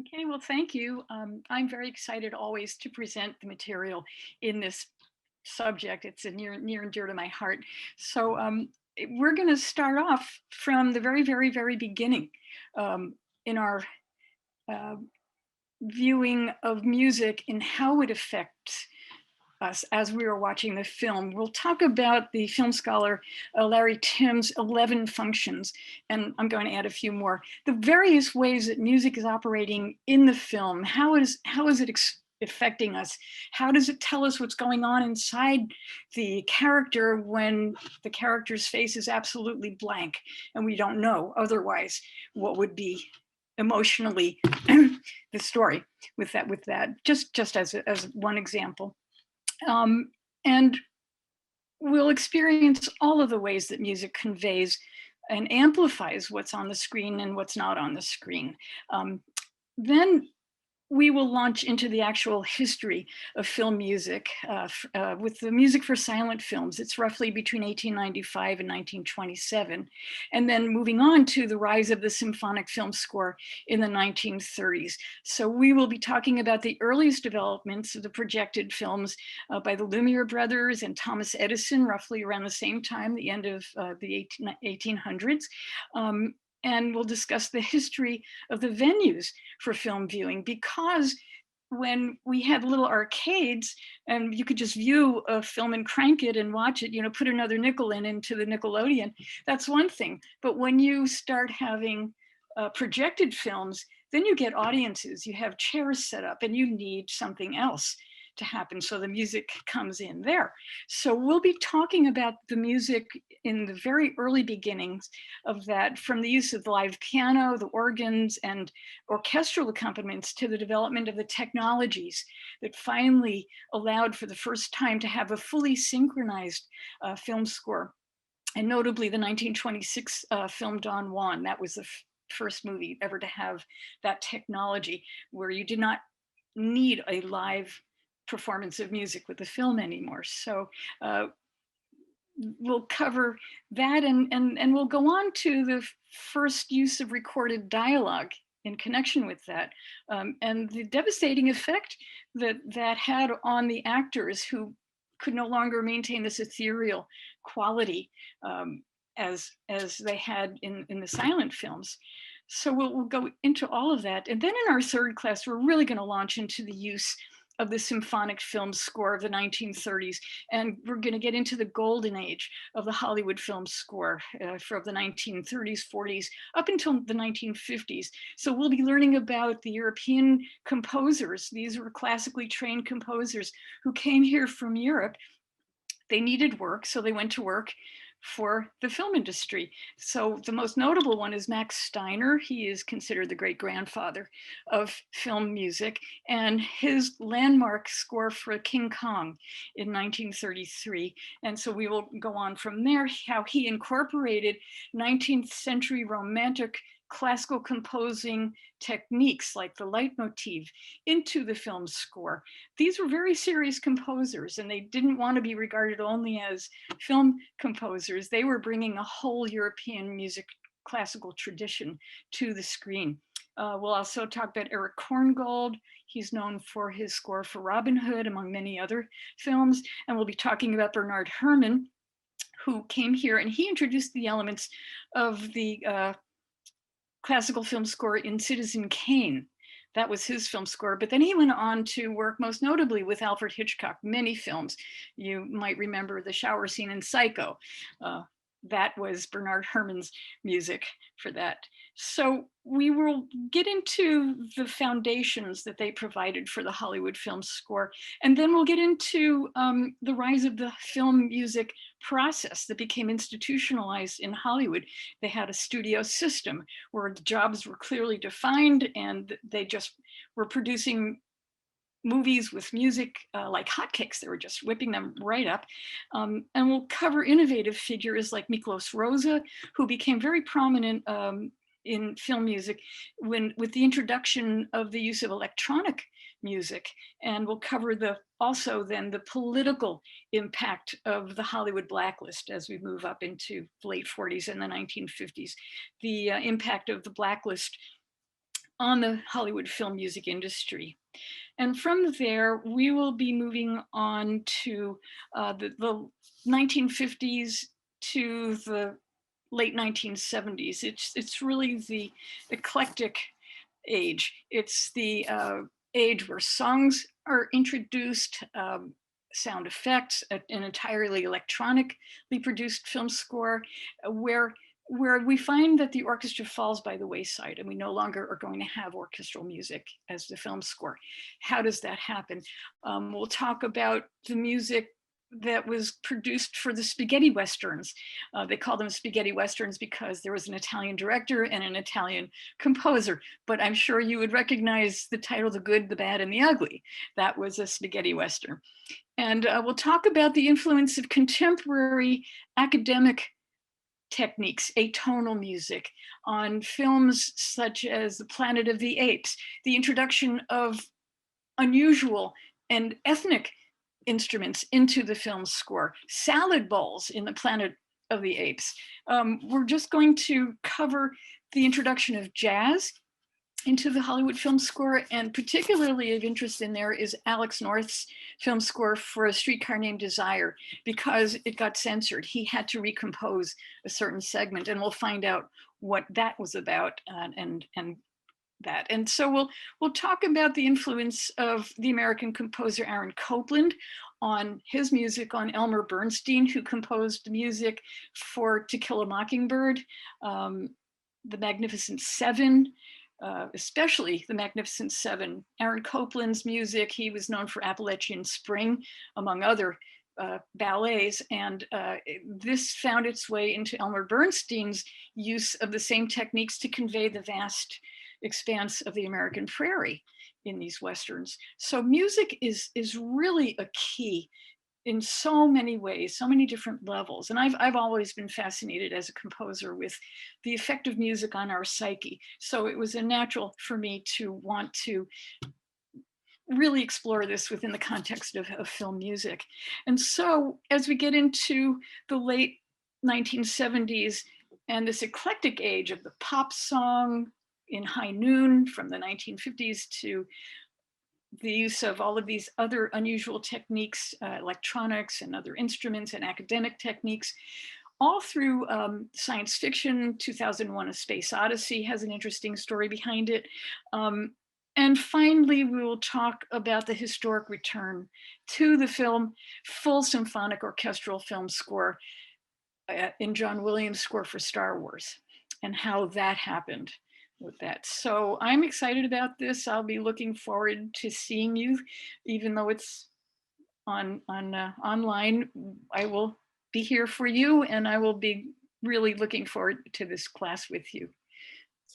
Okay, well, thank you. I'm very excited always to present the material in this subject. It's a near and dear to my heart. So we're going to start off from the very beginning in our uh, viewing of music and how it affects us as we were watching the film. We'll talk about the film scholar Larry Timm's 11 functions, and I'm going to add a few more. The various ways that music is operating in the film. How is it affecting us? How does it tell us what's going on inside the character when the character's face is absolutely blank and we don't know otherwise what would be emotionally the story with that just as one example. Um, and we'll experience all of the ways that music conveys and amplifies what's on the screen and what's not on the screen. Then we will launch into the actual history of film music with the music for silent films. It's roughly between 1895 and 1927. And then moving on to the rise of the symphonic film score in the 1930s. So we will be talking about the earliest developments of the projected films by the Lumiere brothers and Thomas Edison, roughly around the same time, the end of the 1800s. And we'll discuss the history of the venues for film viewing, because when we had little arcades and you could just view a film and crank it and watch it, put another nickel into the Nickelodeon, that's one thing. But when you start having projected films, then you get audiences, you have chairs set up, and you need something else to happen. So the music comes in there. So we'll be talking about the music in the very early beginnings of that, from the use of the live piano, the organs, and orchestral accompaniments, to the development of the technologies that finally allowed for the first time to have a fully synchronized film score. And notably the 1926 film Don Juan. That was the first movie ever to have that technology, where you did not need a live performance of music with the film anymore. So we'll cover that, and we'll go on to the first use of recorded dialogue in connection with that, and the devastating effect that had on the actors, who could no longer maintain this ethereal quality as they had in the silent films. So we'll go into all of that. And then in our third class, we're really going to launch into the use of the symphonic film score of the 1930s. And we're going to get into the golden age of the Hollywood film score from the 1930s, 40s, up until the 1950s. So we'll be learning about the European composers. These were classically trained composers who came here from Europe. They needed work, so they went to work for the film industry. So the most notable one is Max Steiner. He is considered the great grandfather of film music, and his landmark score for King Kong in 1933. And so we will go on from there, how he incorporated 19th century romantic classical composing techniques like the leitmotif into the film score. These were very serious composers, and they didn't want to be regarded only as film composers. They were bringing a whole European music classical tradition to the screen. We'll also talk about Eric Korngold. He's known for his score for Robin Hood, among many other films. And we'll be talking about Bernard Herrmann, who came here and he introduced the elements of the classical film score in Citizen Kane. That was his film score. But then he went on to work most notably with Alfred Hitchcock, many films. You might remember the shower scene in Psycho. That was Bernard Herrmann's music for that. So we will get into the foundations that they provided for the Hollywood film score. And then we'll get into the rise of the film music process that became institutionalized in Hollywood. They had a studio system where the jobs were clearly defined, and they just were producing movies with music like hotcakes. They were just whipping them right up. And we'll cover innovative figures like Miklos Rozsa, who became very prominent in film music with the introduction of the use of electronic music. And we'll cover also then the political impact of the Hollywood blacklist as we move up into the late 40s and the 1950s. The impact of the blacklist on the Hollywood film music industry. And from there, we will be moving on to the 1950s to the late 1970s. It's really the eclectic age. It's the age where songs are introduced, sound effects, an entirely electronically produced film score, where we find that the orchestra falls by the wayside and we no longer are going to have orchestral music as the film score. How does that happen? We'll talk about the music that was produced for the spaghetti westerns. They call them spaghetti westerns because there was an Italian director and an Italian composer, but I'm sure you would recognize the title, The Good, the Bad, and the Ugly. That was a spaghetti western. And we'll talk about the influence of contemporary academic techniques, atonal music, on films such as The Planet of the Apes, the introduction of unusual and ethnic instruments into the film score, salad bowls in The Planet of the Apes. We're just going to cover the introduction of jazz into the Hollywood film score, and particularly of interest in there is Alex North's film score for A Streetcar Named Desire, because it got censored. He had to recompose a certain segment, and we'll find out what that was about and that. And so we'll talk about the influence of the American composer Aaron Copland on his music on Elmer Bernstein, who composed music for To Kill a Mockingbird, The Magnificent Seven, especially The Magnificent Seven. Aaron Copland's music, he was known for Appalachian Spring, among other ballets, and this found its way into Elmer Bernstein's use of the same techniques to convey the vast expanse of the American prairie in these westerns. So music is really a key in so many ways, so many different levels. And I've always been fascinated as a composer with the effect of music on our psyche. So it was a natural for me to want to really explore this within the context of film music. And so as we get into the late 1970s and this eclectic age of the pop song in high noon from the 1950s to the use of all of these other unusual techniques, electronics and other instruments and academic techniques, all through science fiction. 2001: A Space Odyssey has an interesting story behind it. And finally, we will talk about the historic return to the film full symphonic orchestral film score in John Williams' score for Star Wars and how that happened with that. So I'm excited about this. I'll be looking forward to seeing you, even though it's online. I will be here for you, and I will be really looking forward to this class with you.